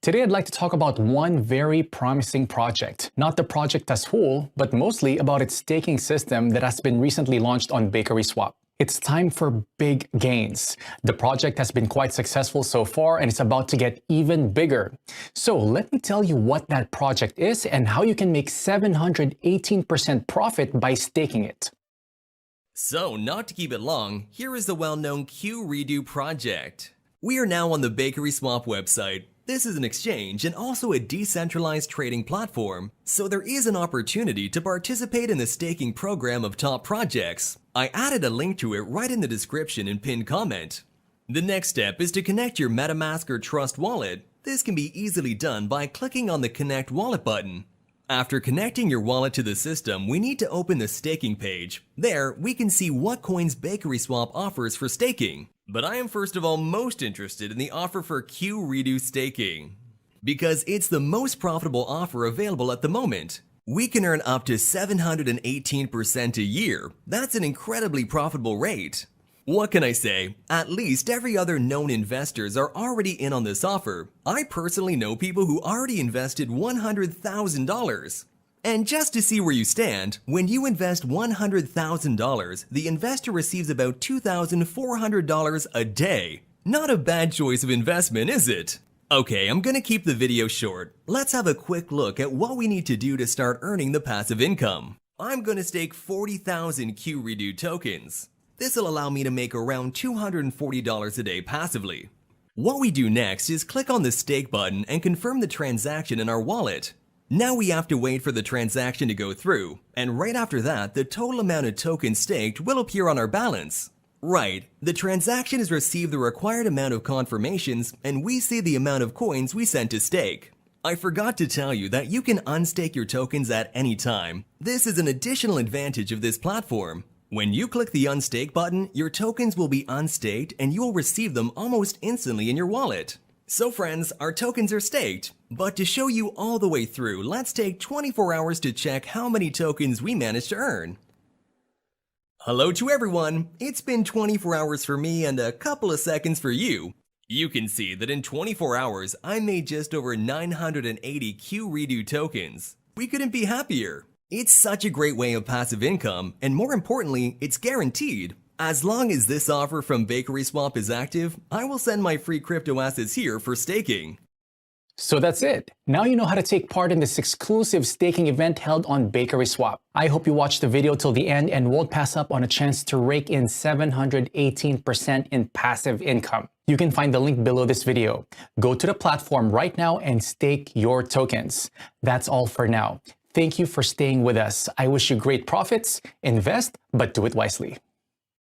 Today I'd like to talk about one very promising project. Not the project as whole, but mostly about its staking system that has been recently launched on BakerySwap. It's time for big gains. The project has been quite successful so far and it's about to get even bigger. So let me tell you what that project is and how you can make 718% profit by staking it. So, not to keep it long, here is the well-known QRDO project. We are now on the BakerySwap website. This is an exchange and also a decentralized trading platform, so there is an opportunity to participate in the staking program of top projects. I added a link to it right in the description and pinned comment. The next step is to connect your MetaMask or Trust wallet. This can be easily done by clicking on the Connect Wallet button. After connecting your wallet to the system, we need to open the staking page. There, we can see what coins BakerySwap offers for staking. But I am first of all most interested in the offer for QRDO staking, because it's the most profitable offer available at the moment. We can earn up to 718% a year. That's an incredibly profitable rate. What can I say? At least every other known investors are already in on this offer. I personally know people who already invested $100,000. And just to see where you stand, when you invest $100,000, the investor receives about $2,400 a day. Not a bad choice of investment, is it? Okay, I'm gonna keep the video short. Let's have a quick look at what we need to do to start earning the passive income. I'm gonna stake 40,000 QRDO tokens. This will allow me to make around $240 a day passively. What we do next is click on the stake button and confirm the transaction in our wallet. Now we have to wait for the transaction to go through, and right after that, the total amount of tokens staked will appear on our balance. Right, the transaction has received the required amount of confirmations, and we see the amount of coins we sent to stake. I forgot to tell you that you can unstake your tokens at any time. This is an additional advantage of this platform. When you click the unstake button, your tokens will be unstaked and you will receive them almost instantly in your wallet. So friends, our tokens are staked, but to show you all the way through, let's take 24 hours to check how many tokens we managed to earn. Hello to everyone, it's been 24 hours for me and a couple of seconds for you. You can see that in 24 hours, I made just over 980 QRDO tokens. We couldn't be happier. It's such a great way of passive income, and more importantly, it's guaranteed. As long as this offer from BakerySwap is active, I will send my free crypto assets here for staking. So that's it. Now you know how to take part in this exclusive staking event held on BakerySwap. I hope you watched the video till the end and won't pass up on a chance to rake in 718% in passive income. You can find the link below this video. Go to the platform right now and stake your tokens. That's all for now. Thank you for staying with us. I wish you great profits. Invest, but do it wisely.